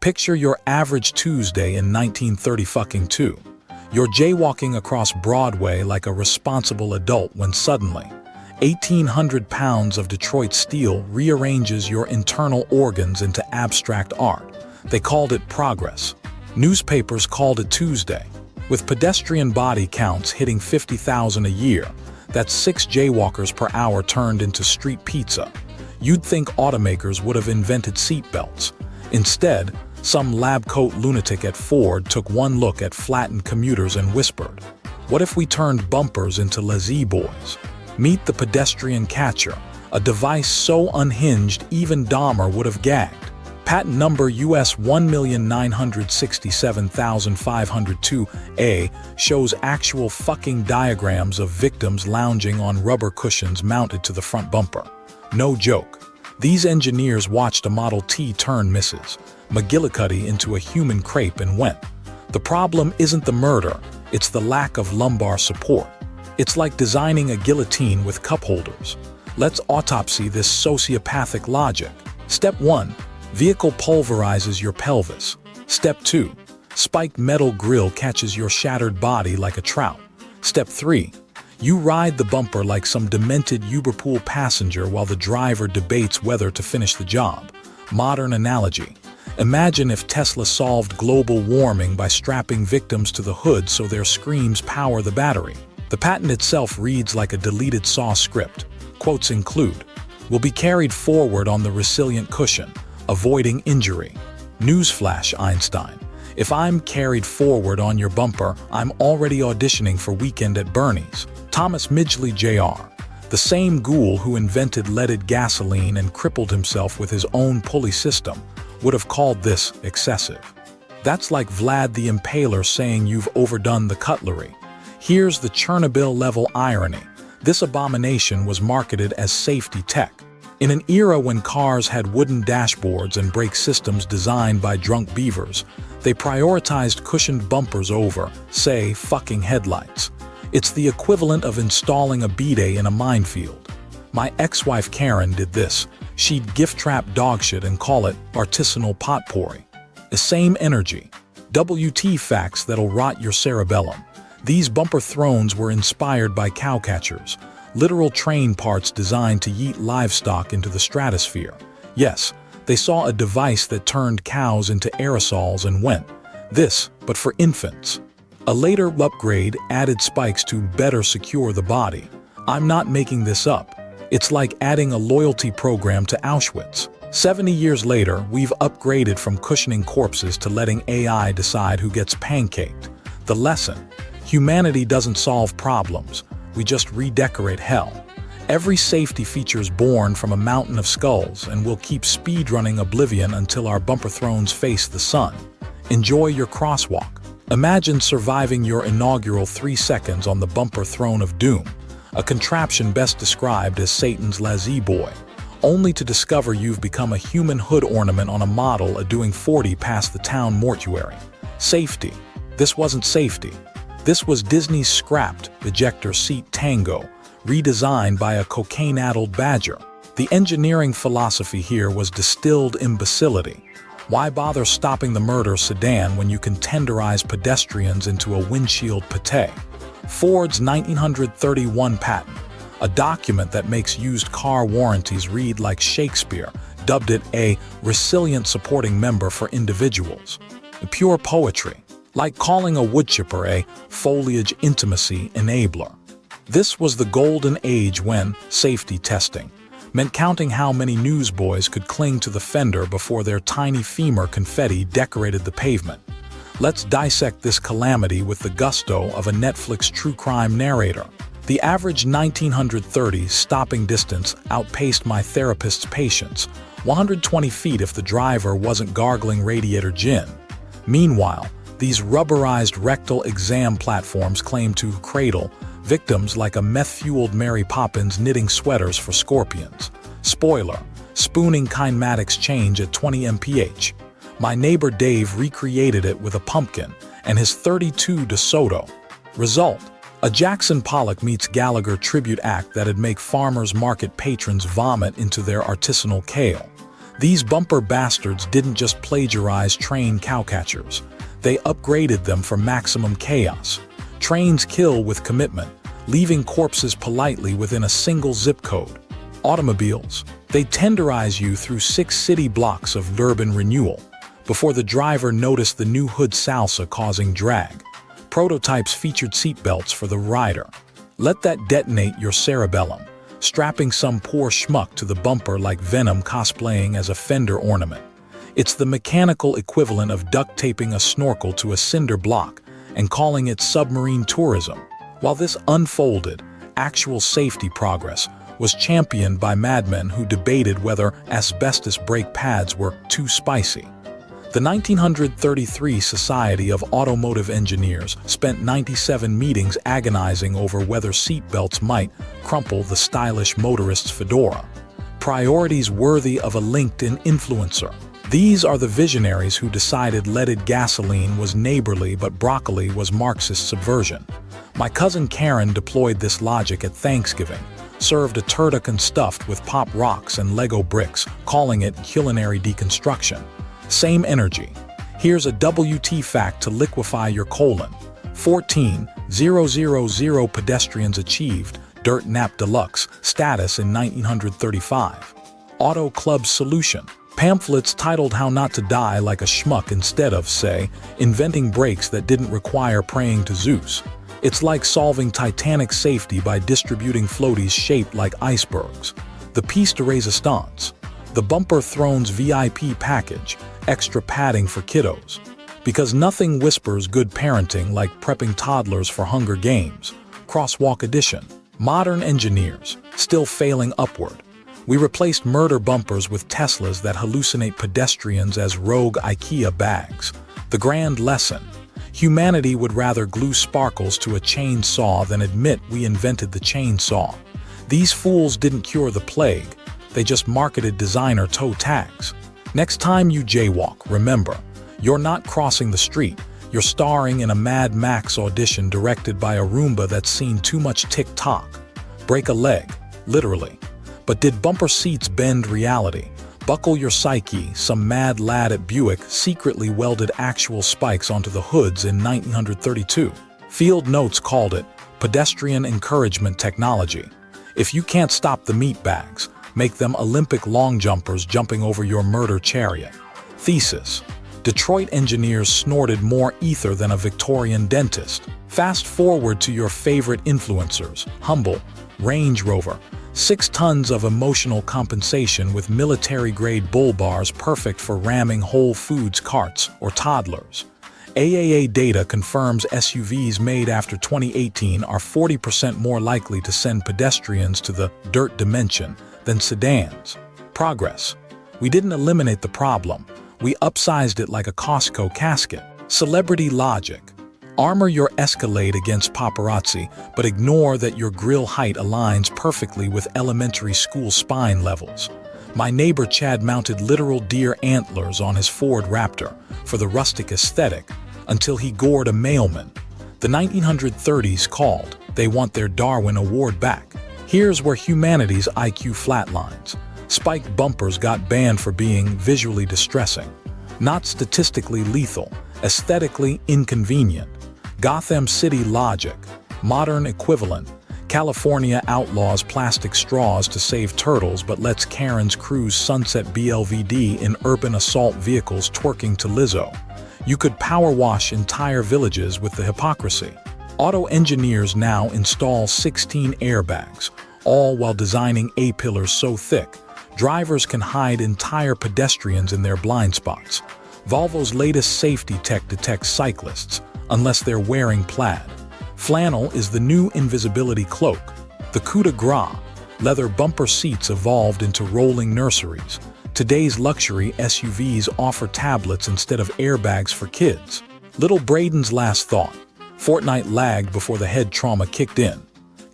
Picture your average Tuesday in 1932. You're jaywalking across Broadway like a responsible adult when suddenly, 1,800 pounds of Detroit steel rearranges your internal organs into abstract art. They called it progress. Newspapers called it Tuesday. With pedestrian body counts hitting 50,000 a year, that's 6 jaywalkers per hour turned into street pizza. You'd think automakers would have invented seatbelts. Instead, some lab coat lunatic at Ford took one look at flattened commuters and whispered, "What if we turned bumpers into lazy boys?" Meet the Pedestrian Catcher, a device so unhinged even Dahmer would have gagged. Patent number US 1,967,502A shows actual fucking diagrams of victims lounging on rubber cushions mounted to the front bumper. No joke. These engineers watched a Model T turn Mrs. McGillicuddy into a human crepe and went. The problem isn't the murder, it's the lack of lumbar support. It's like designing a guillotine with cup holders. Let's autopsy this sociopathic logic. Step 1. Vehicle pulverizes your pelvis. Step 2. Spiked metal grill catches your shattered body like a trout. Step 3. You ride the bumper like some demented Uberpool passenger while the driver debates whether to finish the job. Modern analogy. Imagine if Tesla solved global warming by strapping victims to the hood so their screams power the battery. The patent itself reads like a deleted Saw script. Quotes include, "Will be carried forward on the resilient cushion, avoiding injury." Newsflash, Einstein. If I'm carried forward on your bumper, I'm already auditioning for Weekend at Bernie's. Thomas Midgley Jr., the same ghoul who invented leaded gasoline and crippled himself with his own pulley system, would have called this excessive. That's like Vlad the Impaler saying you've overdone the cutlery. Here's the Chernobyl-level irony. This abomination was marketed as safety tech. In an era when cars had wooden dashboards and brake systems designed by drunk beavers, they prioritized cushioned bumpers over, say, fucking headlights. It's the equivalent of installing a bidet in a minefield. My ex-wife Karen did this. She'd gift-trap dogshit and call it artisanal potpourri. The same energy. WT facts that'll rot your cerebellum. These bumper thrones were inspired by cowcatchers, literal train parts designed to yeet livestock into the stratosphere. Yes, they saw a device that turned cows into aerosols and went, "This, but for infants." A later upgrade added spikes to better secure the body. I'm not making this up. It's like adding a loyalty program to Auschwitz. 70 years later, we've upgraded from cushioning corpses to letting AI decide who gets pancaked. The lesson: humanity doesn't solve problems, we just redecorate hell. Every safety feature is born from a mountain of skulls, and we'll keep speedrunning oblivion until our bumper thrones face the sun. Enjoy your crosswalk. Imagine surviving your inaugural 3 seconds on the bumper throne of doom, a contraption best described as Satan's lazy boy, only to discover you've become a human hood ornament on a model doing 40 past the town mortuary. Safety. This wasn't safety. This was Disney's scrapped ejector seat Tango, redesigned by a cocaine-addled badger. The engineering philosophy here was distilled imbecility. Why bother stopping the murder sedan when you can tenderize pedestrians into a windshield pate? Ford's 1931 patent, a document that makes used car warranties read like Shakespeare, dubbed it a resilient supporting member for individuals. Pure poetry, like calling a woodchipper a foliage intimacy enabler. This was the golden age when safety testing meant counting how many newsboys could cling to the fender before their tiny femur confetti decorated the pavement. Let's dissect this calamity with the gusto of a Netflix true crime narrator. The average 1930s stopping distance outpaced my therapist's patience, 120 feet if the driver wasn't gargling radiator gin. Meanwhile, these rubberized rectal exam platforms claim to cradle victims like a meth-fueled Mary Poppins knitting sweaters for scorpions. Spoiler: spooning kinematics change at 20 mph. My neighbor Dave recreated it with a pumpkin and his .32 DeSoto. Result: a Jackson Pollock meets Gallagher tribute act that'd make farmers market patrons vomit into their artisanal kale. These bumper bastards didn't just plagiarize train cowcatchers. They upgraded them for maximum chaos. Trains kill with commitment, leaving corpses politely within a single zip code. Automobiles, they tenderize you through 6 city blocks of urban renewal before the driver noticed the new hood salsa causing drag. Prototypes featured seatbelts for the rider. Let that detonate your cerebellum, strapping some poor schmuck to the bumper like Venom cosplaying as a fender ornament. It's the mechanical equivalent of duct taping a snorkel to a cinder block and calling it submarine tourism. While this unfolded, actual safety progress was championed by madmen who debated whether asbestos brake pads were too spicy. The 1933 Society of Automotive Engineers spent 97 meetings agonizing over whether seatbelts might crumple the stylish motorist's fedora. Priorities worthy of a LinkedIn influencer. These are the visionaries who decided leaded gasoline was neighborly but broccoli was Marxist subversion. My cousin Karen deployed this logic at Thanksgiving, served a turducken stuffed with pop rocks and Lego bricks, calling it culinary deconstruction. Same energy. Here's a WT fact to liquefy your colon. 14,000 pedestrians achieved Dirt Nap Deluxe status in 1935. Auto Club solution. Pamphlets titled How Not to Die Like a Schmuck instead of, say, inventing brakes that didn't require praying to Zeus. It's like solving Titanic safety by distributing floaties shaped like icebergs. The piece de resistance. The Bumper Thrones VIP package, extra padding for kiddos. Because nothing whispers good parenting like prepping toddlers for Hunger Games. Crosswalk edition. Modern engineers, still failing upward. We replaced murder bumpers with Teslas that hallucinate pedestrians as rogue IKEA bags. The grand lesson. Humanity would rather glue sparkles to a chainsaw than admit we invented the chainsaw. These fools didn't cure the plague. They just marketed designer toe tags. Next time you jaywalk, remember, you're not crossing the street. You're starring in a Mad Max audition directed by a Roomba that's seen too much TikTok. Break a leg, literally. But did bumper seats bend reality? Buckle your psyche, some mad lad at Buick secretly welded actual spikes onto the hoods in 1932. Field Notes called it pedestrian encouragement technology. If you can't stop the meat bags, make them Olympic long jumpers jumping over your murder chariot. Thesis. Detroit engineers snorted more ether than a Victorian dentist. Fast forward to your favorite influencers, Humble, Range Rover, 6 tons of emotional compensation with military-grade bull bars perfect for ramming Whole Foods carts or toddlers. AAA data confirms SUVs made after 2018 are 40% more likely to send pedestrians to the dirt dimension than sedans. Progress. We didn't eliminate the problem. We upsized it like a Costco casket. Celebrity logic. Armor your Escalade against paparazzi, but ignore that your grill height aligns perfectly with elementary school spine levels. My neighbor Chad mounted literal deer antlers on his Ford Raptor for the rustic aesthetic until he gored a mailman. The 1930s called. They want their Darwin Award back. Here's where humanity's IQ flatlines. Spiked bumpers got banned for being visually distressing. Not statistically lethal, aesthetically inconvenient. Gotham City logic. Modern equivalent. California outlaws plastic straws to save turtles but lets Karens cruise Sunset BLVD in urban assault vehicles twerking to Lizzo. You could power wash entire villages with the hypocrisy. Auto engineers now install 16 airbags, all while designing A-pillars so thick, drivers can hide entire pedestrians in their blind spots. Volvo's latest safety tech detects cyclists, unless they're wearing plaid. Flannel is the new invisibility cloak. The coup de grace, leather bumper seats evolved into rolling nurseries. Today's luxury SUVs offer tablets instead of airbags for kids. Little Braden's last thought. Fortnite lagged before the head trauma kicked in.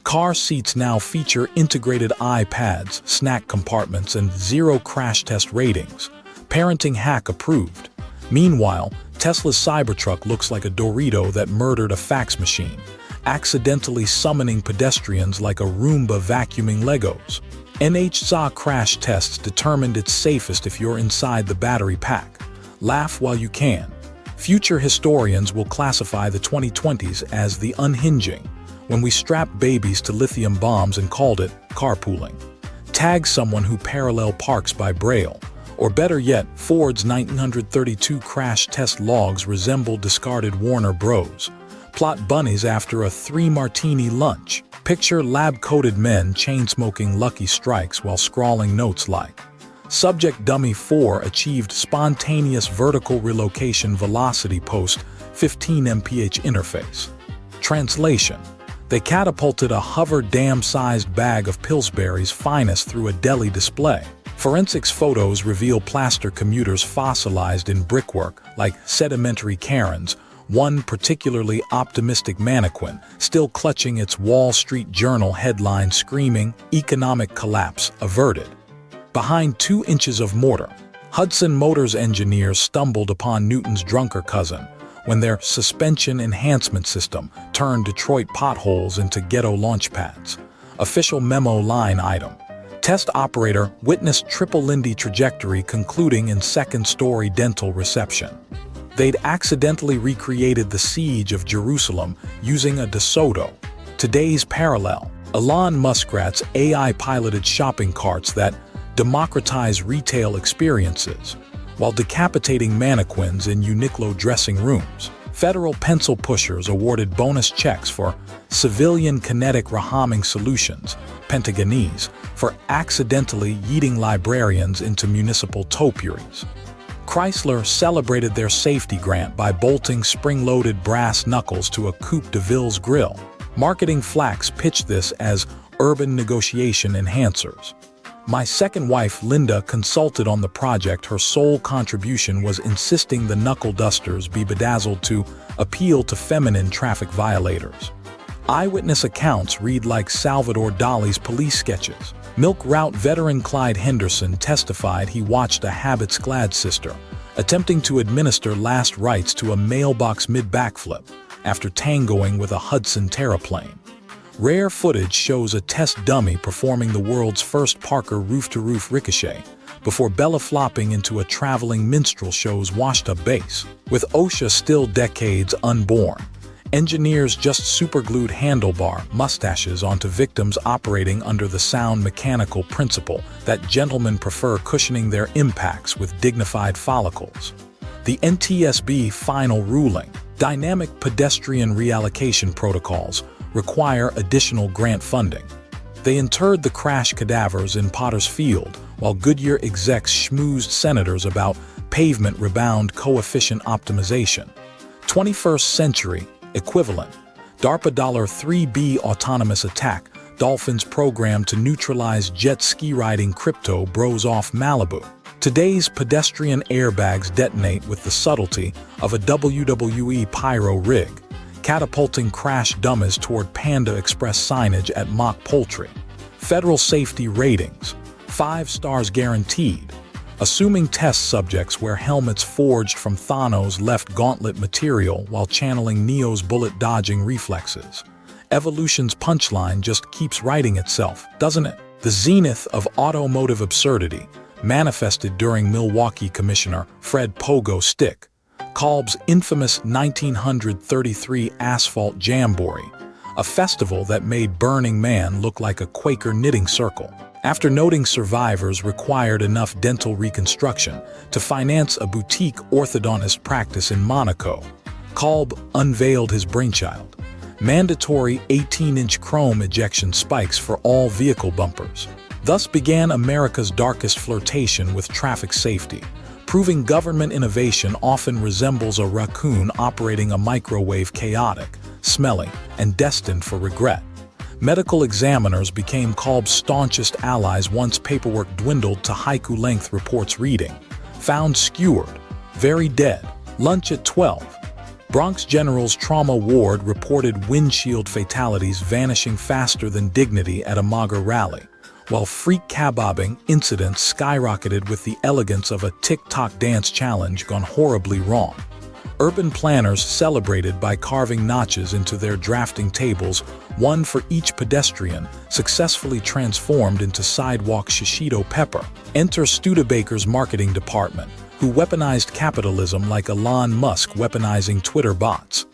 Car seats now feature integrated iPads, snack compartments, and 0 crash test ratings. Parenting hack approved. Meanwhile, Tesla's Cybertruck looks like a Dorito that murdered a fax machine, accidentally summoning pedestrians like a Roomba vacuuming Legos. NHTSA crash tests determined it's safest if you're inside the battery pack. Laugh while you can. Future historians will classify the 2020s as the unhinging, when we strapped babies to lithium bombs and called it carpooling. Tag someone who parallel parks by Braille. Or better yet, Ford's 1932 crash test logs resemble discarded Warner Bros. Plot bunnies after a 3-martini lunch. Picture lab-coated men chain-smoking Lucky Strikes while scrawling notes like, Subject Dummy 4 achieved spontaneous vertical relocation velocity post 15 mph interface. Translation: they catapulted a hover dam-sized bag of Pillsbury's finest through a deli display. Forensics photos reveal plaster commuters fossilized in brickwork like sedimentary cairns, one particularly optimistic mannequin still clutching its Wall Street Journal headline screaming, "Economic collapse averted." Behind 2 inches of mortar, Hudson Motors engineers stumbled upon Newton's drunker cousin when their suspension enhancement system turned Detroit potholes into ghetto launchpads. Official memo line item: test operator witnessed triple Lindy trajectory concluding in second-story dental reception. They'd accidentally recreated the siege of Jerusalem using a DeSoto. Today's parallel: Elon Musk's AI-piloted shopping carts that democratize retail experiences, while decapitating mannequins in Uniqlo dressing rooms. Federal pencil pushers awarded bonus checks for civilian kinetic rahaming solutions, Pentagonese, for accidentally yeeting librarians into municipal topiaries. Chrysler celebrated their safety grant by bolting spring-loaded brass knuckles to a Coupe de Ville's grille. Marketing flacks pitched this as urban negotiation enhancers. My second wife, Linda, consulted on the project. Her sole contribution was insisting the knuckle dusters be bedazzled to appeal to feminine traffic violators. Eyewitness accounts read like Salvador Dali's police sketches. Milk Route veteran Clyde Henderson testified he watched a Habits-clad sister attempting to administer last rites to a mailbox mid-backflip after tangoing with a Hudson terraplane. Rare footage shows a test dummy performing the world's first Parker roof-to-roof ricochet before belly flopping into a traveling minstrel show's washed-up bass. With OSHA still decades unborn, engineers just superglued handlebar mustaches onto victims operating under the sound mechanical principle that gentlemen prefer cushioning their impacts with dignified follicles. The NTSB final ruling: dynamic pedestrian reallocation protocols require additional grant funding. They interred the crash cadavers in Potter's Field, while Goodyear execs schmoozed senators about pavement rebound coefficient optimization. 21st century equivalent: DARPA $3B autonomous attack, Dolphins program to neutralize jet ski riding crypto bros off Malibu. Today's pedestrian airbags detonate with the subtlety of a WWE pyro rig, catapulting crash dummies toward Panda Express signage at mock poultry. Federal safety ratings: 5 stars guaranteed. Assuming test subjects wear helmets forged from Thanos' left gauntlet material while channeling Neo's bullet-dodging reflexes. Evolution's punchline just keeps writing itself, doesn't it? The zenith of automotive absurdity manifested during Milwaukee Commissioner Fred Pogo Stick Kolb's infamous 1933 Asphalt Jamboree, a festival that made Burning Man look like a Quaker knitting circle. After noting survivors required enough dental reconstruction to finance a boutique orthodontist practice in Monaco, Kolb unveiled his brainchild: mandatory 18-inch chrome ejection spikes for all vehicle bumpers. Thus began America's darkest flirtation with traffic safety, proving government innovation often resembles a raccoon operating a microwave, chaotic, smelly, and destined for regret. Medical examiners became Kolb's staunchest allies once paperwork dwindled to haiku-length reports reading: found skewered, very dead, lunch at 12. Bronx General's trauma ward reported windshield fatalities vanishing faster than dignity at a MAGA rally, while freak kebabbing incidents skyrocketed with the elegance of a TikTok dance challenge gone horribly wrong. Urban planners celebrated by carving notches into their drafting tables, one for each pedestrian, successfully transformed into sidewalk shishito pepper. Enter Studebaker's marketing department, who weaponized capitalism like Elon Musk weaponizing Twitter bots.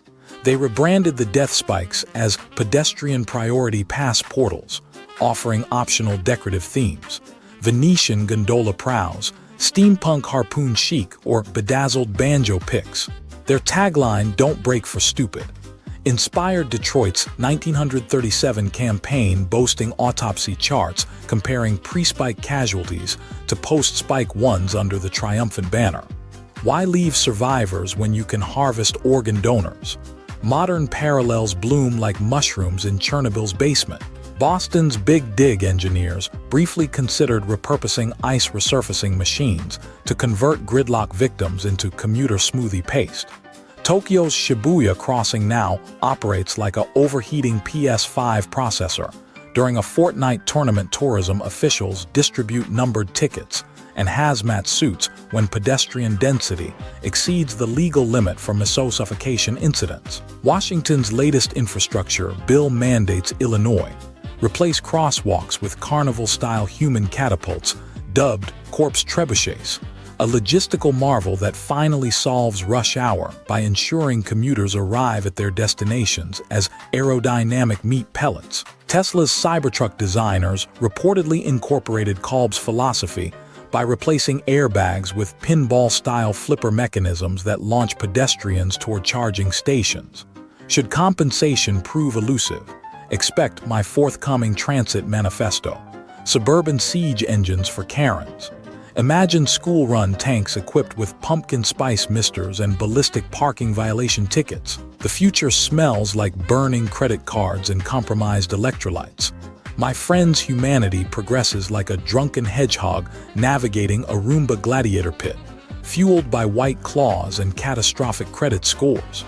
They rebranded the death spikes as pedestrian priority pass portals, offering optional decorative themes: Venetian gondola prows, steampunk harpoon chic, or bedazzled banjo picks. Their tagline, "Don't break for stupid," inspired Detroit's 1937 campaign, boasting autopsy charts comparing pre-spike casualties to post-spike ones under the triumphant banner. Why leave survivors when you can harvest organ donors? Modern parallels bloom like mushrooms in Chernobyl's basement. Boston's Big Dig engineers briefly considered repurposing ice resurfacing machines to convert gridlock victims into commuter smoothie paste. Tokyo's Shibuya crossing now operates like an overheating PS5 processor. During a fortnight tournament, tourism officials distribute numbered tickets and hazmat suits when pedestrian density exceeds the legal limit for miso suffocation incidents. Washington's latest infrastructure bill mandates Illinois replace crosswalks with carnival-style human catapults, dubbed corpse trebuchets, a logistical marvel that finally solves rush hour by ensuring commuters arrive at their destinations as aerodynamic meat pellets. Tesla's Cybertruck designers reportedly incorporated Kolb's philosophy by replacing airbags with pinball-style flipper mechanisms that launch pedestrians toward charging stations. Should compensation prove elusive, expect my forthcoming transit manifesto: suburban siege engines for Karens. Imagine school-run tanks equipped with pumpkin spice misters and ballistic parking violation tickets. The future smells like burning credit cards and compromised electrolytes. My friend's humanity progresses like a drunken hedgehog navigating a Roomba gladiator pit, fueled by white claws and catastrophic credit scores.